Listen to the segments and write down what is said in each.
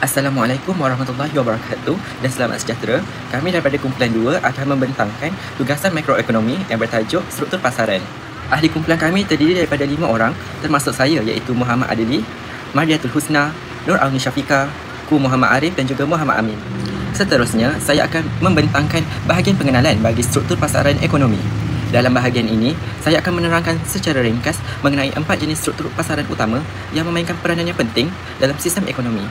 Assalamualaikum warahmatullahi wabarakatuh dan selamat sejahtera. Kami daripada kumpulan 2 akan membentangkan tugasan makroekonomi yang bertajuk struktur pasaran. Ahli kumpulan kami terdiri daripada 5 orang termasuk saya iaitu Muhammad Adili, Mardiatul Husna, Nur Auni Syafiqah, Ku Muhammad Arif dan juga Muhammad Amin. Seterusnya, saya akan membentangkan bahagian pengenalan bagi struktur pasaran ekonomi. Dalam bahagian ini, saya akan menerangkan secara ringkas mengenai 4 jenis struktur pasaran utama yang memainkan peranan yang penting dalam sistem ekonomi.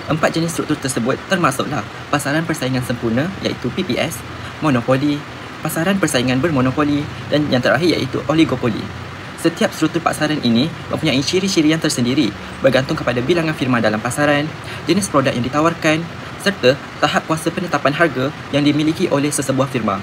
4 jenis struktur tersebut termasuklah pasaran persaingan sempurna iaitu PPS, monopoli, pasaran persaingan bermonopoli dan yang terakhir iaitu oligopoli. Setiap struktur pasaran ini mempunyai ciri-ciri yang tersendiri bergantung kepada bilangan firma dalam pasaran, jenis produk yang ditawarkan serta tahap kuasa penetapan harga yang dimiliki oleh sesebuah firma.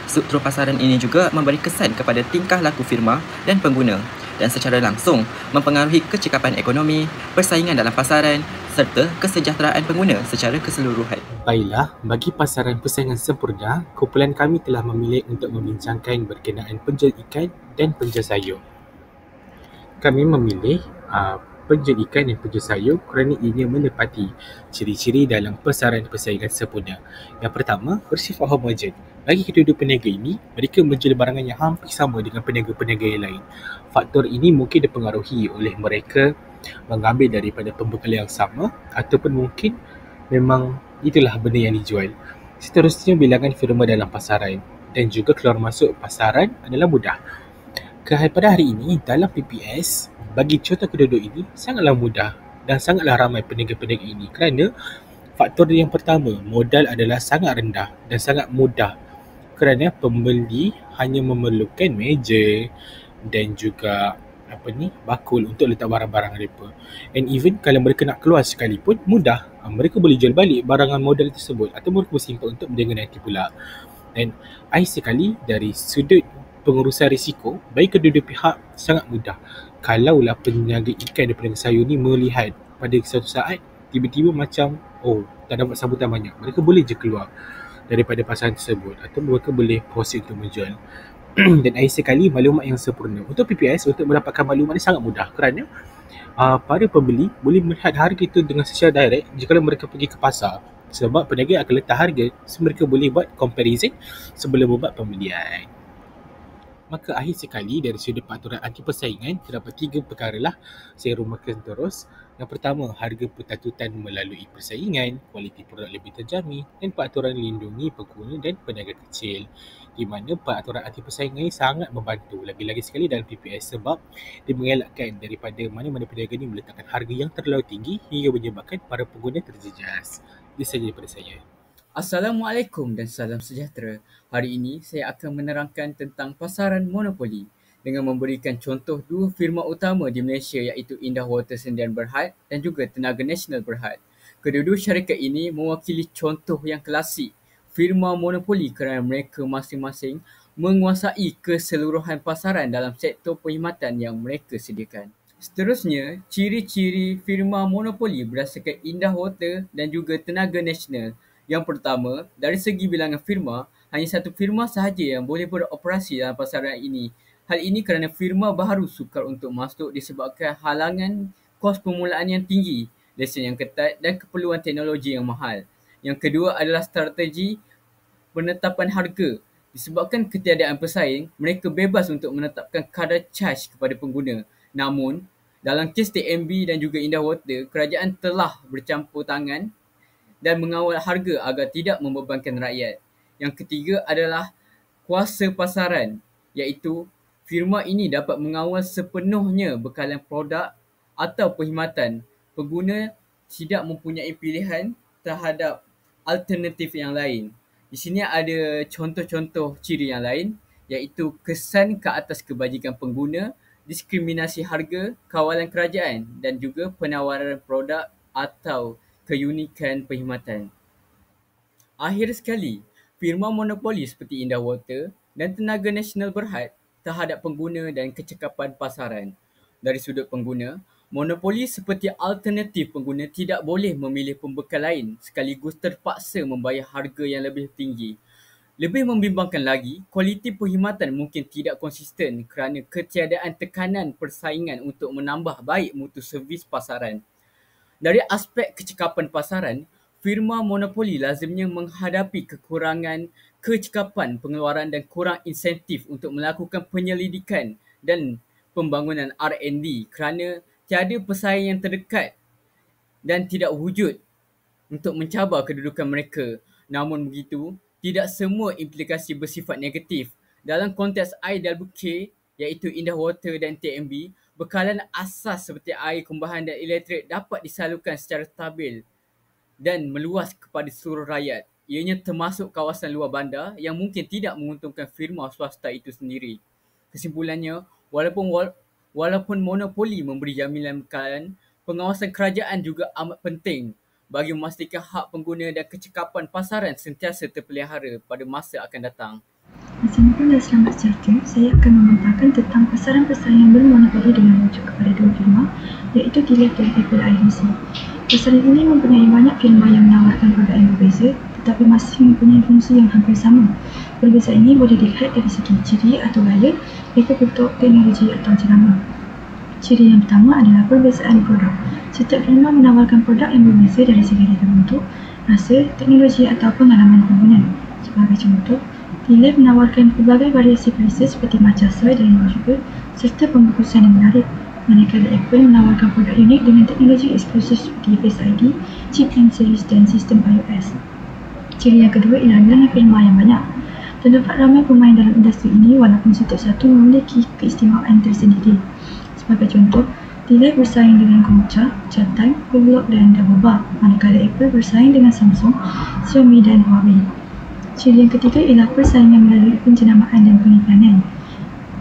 Struktur pasaran ini juga memberi kesan kepada tingkah laku firma dan pengguna dan secara langsung mempengaruhi kecekapan ekonomi, persaingan dalam pasaran serta kesejahteraan pengguna secara keseluruhan. Baiklah, bagi pasaran persaingan sempurna, kumpulan kami telah memilih untuk membincangkan berkenaan penjual ikan dan penjual sayur. Kami memilih penjual ikan dan penjual sayur kerana ia menepati ciri-ciri dalam pasaran persaingan sempurna. Yang pertama, bersifat homogen. Bagi kedua-dua peniaga ini, mereka menjual barangan yang hampir sama dengan peniaga-peniaga yang lain. Faktor ini mungkin dipengaruhi oleh mereka mengambil daripada pembekalan yang sama ataupun mungkin memang itulah benda yang dijual. Seterusnya, bilangan firma dalam pasaran dan juga keluar masuk pasaran adalah mudah. Pada hari ini, dalam PPS, bagi contoh kedua-dua ini sangatlah mudah dan sangatlah ramai peniaga-peniaga ini kerana faktor yang pertama, modal adalah sangat rendah dan sangat mudah kerana pembeli hanya memerlukan meja dan juga bakul untuk letak barang-barang mereka. And even kalau mereka nak keluar sekalipun, mudah. Mereka boleh jual balik barangan modal tersebut atau mereka bersimpan untuk berniaga nanti pula. Dan sekali dari sudut pengurusan risiko, bagi kedua-dua pihak sangat mudah. Kalaulah peniaga ikan dan peniaga sayur ni melihat pada suatu saat tiba-tiba macam tak dapat sambutan banyak, mereka boleh je keluar daripada pasaran tersebut atau mereka boleh proses untuk menjual. Dan sekali maklumat yang sempurna. Untuk PPS, untuk mendapatkan maklumat ini sangat mudah kerana para pembeli boleh melihat harga itu dengan secara direct jika mereka pergi ke pasar, sebab peniaga akan letak harga, so mereka boleh buat comparison sebelum membuat pembelian. Maka akhir sekali dari sudut peraturan anti persaingan, terdapat 3 perkara lah saya rumuskan terus. Yang pertama, harga bertatutan melalui persaingan, kualiti produk lebih terjamin dan peraturan lindungi pengguna dan peniaga kecil. Di mana peraturan anti persaingan ini sangat membantu lagi-lagi sekali dalam PPS sebab dia mengelakkan daripada mana-mana peniaga ini meletakkan harga yang terlalu tinggi hingga menyebabkan para pengguna terjejas. Itu sahaja daripada saya. Assalamualaikum dan salam sejahtera. Hari ini saya akan menerangkan tentang pasaran monopoli dengan memberikan contoh 2 firma utama di Malaysia iaitu Indah Water Sdn Berhad dan juga Tenaga Nasional Berhad. Kedua-dua syarikat ini mewakili contoh yang klasik firma monopoli kerana mereka masing-masing menguasai keseluruhan pasaran dalam sektor perkhidmatan yang mereka sediakan. Seterusnya, ciri-ciri firma monopoli berdasarkan Indah Water dan juga Tenaga Nasional. Yang pertama, dari segi bilangan firma, hanya satu firma sahaja yang boleh beroperasi dalam pasaran ini. Hal ini kerana firma baru sukar untuk masuk disebabkan halangan kos permulaan yang tinggi, lesen yang ketat dan keperluan teknologi yang mahal. Yang kedua adalah strategi penetapan harga. Disebabkan ketiadaan pesaing, mereka bebas untuk menetapkan kadar caj kepada pengguna. Namun, dalam kes TMB dan juga Indah Water, kerajaan telah bercampur tangan dan mengawal harga agar tidak membebankan rakyat. Yang ketiga adalah kuasa pasaran, iaitu firma ini dapat mengawal sepenuhnya bekalan produk atau perkhidmatan. Pengguna tidak mempunyai pilihan terhadap alternatif yang lain. Di sini ada contoh-contoh ciri yang lain, iaitu kesan ke atas kebajikan pengguna, diskriminasi harga, kawalan kerajaan dan juga penawaran produk atau keunikan perkhidmatan. Akhir sekali, firma monopoli seperti Indah Water dan Tenaga Nasional Berhad terhadap pengguna dan kecekapan pasaran. Dari sudut pengguna, monopoli seperti alternatif pengguna tidak boleh memilih pembekal lain sekaligus terpaksa membayar harga yang lebih tinggi. Lebih membimbangkan lagi, kualiti perkhidmatan mungkin tidak konsisten kerana ketiadaan tekanan persaingan untuk menambah baik mutu servis pasaran. Dari aspek kecekapan pasaran, firma monopoli lazimnya menghadapi kekurangan kecekapan pengeluaran dan kurang insentif untuk melakukan penyelidikan dan pembangunan R&D kerana tiada pesaing yang terdekat dan tidak wujud untuk mencabar kedudukan mereka. Namun begitu, tidak semua implikasi bersifat negatif. Dalam konteks IWK, iaitu Indah Water dan TMB, bekalan asas seperti air, kumbahan dan elektrik dapat disalurkan secara stabil dan meluas kepada seluruh rakyat. Ianya termasuk kawasan luar bandar yang mungkin tidak menguntungkan firma swasta itu sendiri. Kesimpulannya, walaupun monopoli memberi jaminan bekalan, pengawasan kerajaan juga amat penting bagi memastikan hak pengguna dan kecekapan pasaran sentiasa terpelihara pada masa akan datang. Assalamualaikum dan selamat sejahtera. Saya akan membentangkan tentang pasaran persaingan bermonopoli dengan rujuk kepada dua firma, iaitu T-Lab dan Apple IDC. Pasaran ini mempunyai banyak firma yang menawarkan produk yang berbeza, tetapi masih mempunyai fungsi yang hampir sama. Perbezaan ini boleh dilihat dari segi ciri atau gaya, mereka bentuk, teknologi atau jenama. Ciri yang pertama adalah perbezaan produk. Setiap firma menawarkan produk yang berbeza dari segi data bentuk, rasa, teknologi atau pengalaman pengguna. Sebagai contoh, T-Lab menawarkan pelbagai variasi prices seperti macam soy dan luar juga, serta pembungkusan yang menarik. Manakala Apple menawarkan produk unik dengan teknologi eksklusif seperti Face ID, chip and series dan sistem iOS. Ciri yang kedua ialah jumlah firma yang banyak. Terdapat ramai pemain dalam industri ini walaupun setiap satu memiliki keistimewaan tersendiri. Sebagai contoh, T-Lab bersaing dengan Gongcha, Chatime, Hublot dan Daboba, manakala Apple bersaing dengan Samsung, Xiaomi dan Huawei. Ciri yang ketiga ialah persaingan melalui penjenamaan dan pengiklanan.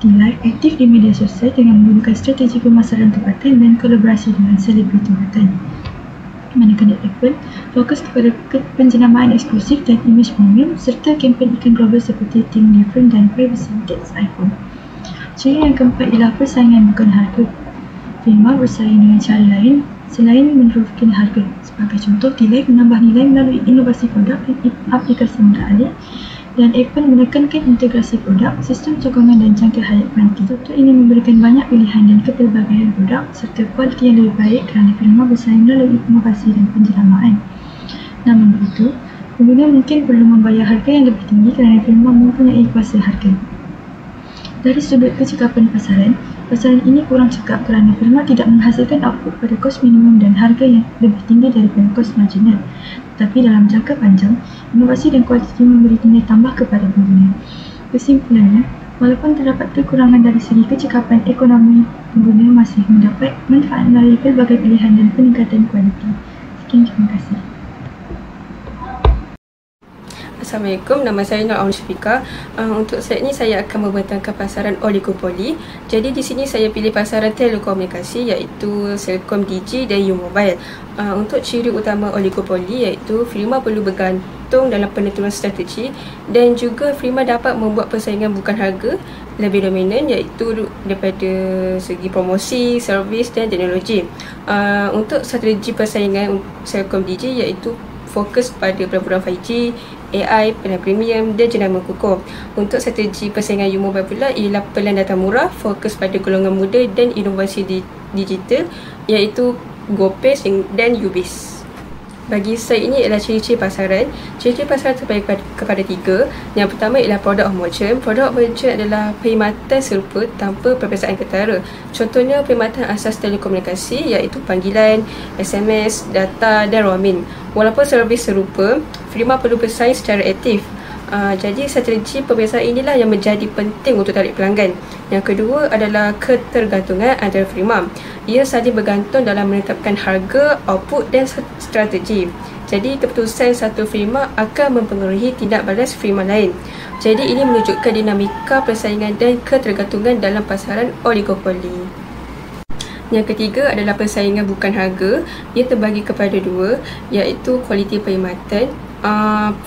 T-Lab aktif di media sosial dengan menggunakan strategi pemasaran tempatan dan kolaborasi dengan selebriti tempatan. Manakala Apple fokus kepada penjenamaan eksklusif dan imej premium serta kempen iklan global seperti Think Different dan Privacy That's iPhone. Ciri yang keempat ialah persaingan bukan harga. Firma bersaing dengan cara lain selain menurunkan harga. Sebagai contoh, T-Lab menambah nilai melalui inovasi produk dan aplikasi mudah alih, dan Apple menekankan integrasi produk, sistem sokongan dan jangka hayat nanti. Struktur ini memberikan banyak pilihan dan kepelbagaian produk serta kualiti yang lebih baik kerana firma bersaing melalui inovasi dan penjelamaan. Namun begitu, pengguna mungkin perlu membayar harga yang lebih tinggi kerana firma mempunyai kuasa harga. Dari sudut kecekapan pasaran ini kurang cekap kerana firma tidak menghasilkan output pada kos minimum dan harga yang lebih tinggi daripada kos marginal. Tetapi dalam jangka panjang, inovasi dan kualiti memberi nilai tambah kepada pengguna. Kesimpulannya, walaupun terdapat kekurangan dari segi kecekapan ekonomi, pengguna masih mendapat manfaat melalui pelbagai pilihan dan peningkatan kualiti. Sekian, terima kasih. Assalamualaikum, nama saya Nur Aun Syafika. Untuk slide ini saya akan membentangkan pasaran oligopoli. Jadi di sini saya pilih pasaran telekomunikasi iaitu Celcom, Digi dan U-Mobile. Untuk ciri utama oligopoli iaitu firma perlu bergantung dalam penentuan strategi dan juga firma dapat membuat persaingan bukan harga lebih dominan iaitu daripada segi promosi, servis dan teknologi. Untuk strategi persaingan Celcom Digi iaitu fokus pada perburuan 5G, AI, pelan premium dan jenama kukuh. Untuk strategi persaingan U-Mobile pula ialah pelan data murah, fokus pada golongan muda dan inovasi digital iaitu GoPay dan UBIS. Bagi saya ini ialah ciri-ciri pasaran. Ciri-ciri pasaran terbagi kepada tiga. Yang pertama ialah product of merchant. Product of merchant adalah perkhidmatan serupa tanpa perbezaan ketara. Contohnya perkhidmatan asas telekomunikasi iaitu panggilan, SMS, data dan roaming. Walaupun servis serupa, firma perlu bersaing secara aktif. Jadi strategi perbezaan inilah yang menjadi penting untuk tarik pelanggan. Yang kedua adalah ketergantungan antara firma. Ia saling bergantung dalam menetapkan harga, output dan strategi. Jadi keputusan satu firma akan mempengaruhi tindak balas firma lain. Jadi ini menunjukkan dinamika persaingan dan ketergantungan dalam pasaran oligopoli. Yang ketiga adalah persaingan bukan harga. Ia terbagi kepada dua iaitu kualiti perkhidmatan.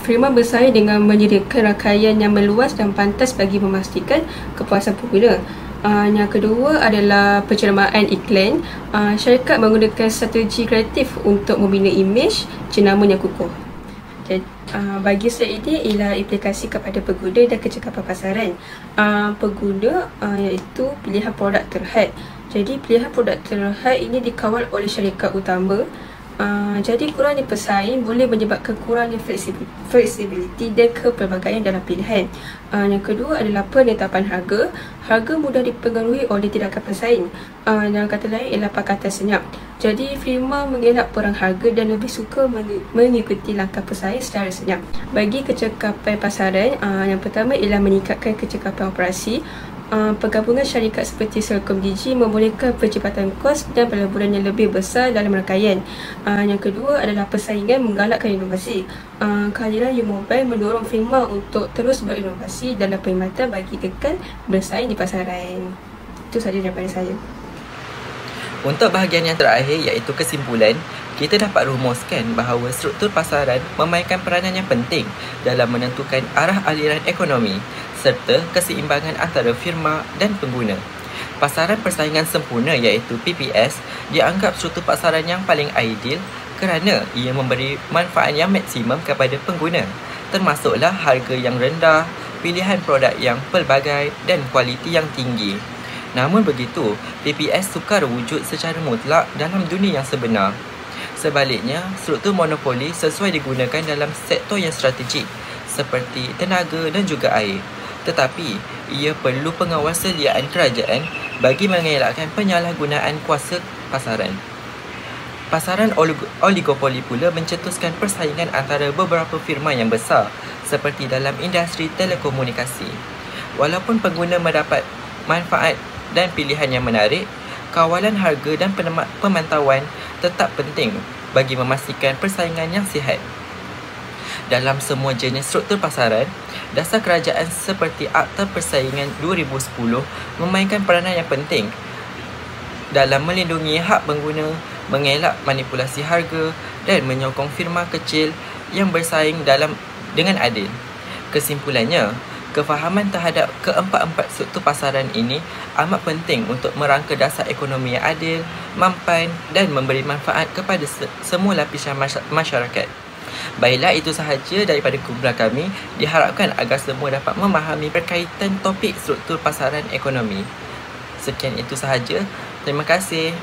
Firma bersaing dengan menyediakan rangkaian yang meluas dan pantas bagi memastikan kepuasan pengguna. Yang kedua adalah pencermaan iklan. Syarikat menggunakan strategi kreatif untuk membina imej jenama yang kukuh. Jadi, bagi slide ini ialah implikasi kepada pengguna dan kecekapan pasaran. Pengguna iaitu pilihan produk terhad. Jadi pilihan produk terhad ini dikawal oleh syarikat utama Jadi kurangnya pesaing boleh menyebabkan kurangnya fleksibiliti dan kepelbagaian dalam pilihan. Yang kedua adalah penetapan harga. Harga mudah dipengaruhi oleh tindakan pesaing. Dalam kata lain ialah pakatan senyap. Jadi firma mengelak perang harga dan lebih suka mengikuti langkah pesaing secara senyap. Bagi kecekapan pasaran, yang pertama ialah meningkatkan kecekapan operasi. Penggabungan syarikat seperti Celcom Digi membolehkan percepatan kos dan pelaburan yang lebih besar dalam rangkaian. Yang kedua adalah persaingan menggalakkan inovasi. Kehadiran U-Mobile mendorong firma untuk terus berinovasi dalam perkhidmatan bagi kekal bersaing di pasaran. Itu sahaja daripada saya. Untuk bahagian yang terakhir iaitu kesimpulan, kita dapat rumuskan bahawa struktur pasaran memainkan peranan yang penting dalam menentukan arah aliran ekonomi serta keseimbangan antara firma dan pengguna. Pasaran persaingan sempurna iaitu PPS dianggap struktur pasaran yang paling ideal kerana ia memberi manfaat yang maksimum kepada pengguna, termasuklah harga yang rendah, pilihan produk yang pelbagai dan kualiti yang tinggi. Namun begitu, PPS sukar wujud secara mutlak dalam dunia yang sebenar. Sebaliknya, struktur monopoli sesuai digunakan dalam sektor yang strategik seperti tenaga dan juga air. Tetapi, ia perlu pengawal seliaan kerajaan bagi mengelakkan penyalahgunaan kuasa pasaran. Pasaran oligopoli pula mencetuskan persaingan antara beberapa firma yang besar seperti dalam industri telekomunikasi. Walaupun pengguna mendapat manfaat dan pilihan yang menarik, kawalan harga dan pemantauan tetap penting bagi memastikan persaingan yang sihat. Dalam semua jenis struktur pasaran, dasar kerajaan seperti Akta Persaingan 2010 memainkan peranan yang penting dalam melindungi hak pengguna, mengelak manipulasi harga dan menyokong firma kecil yang bersaing dengan adil. Kesimpulannya, kefahaman terhadap keempat-empat struktur pasaran ini amat penting untuk merangka dasar ekonomi yang adil, mampan dan memberi manfaat kepada semua lapisan masyarakat. Baiklah, itu sahaja daripada kumpulan kami. Diharapkan agar semua dapat memahami berkaitan topik struktur pasaran ekonomi. Sekian itu sahaja. Terima kasih.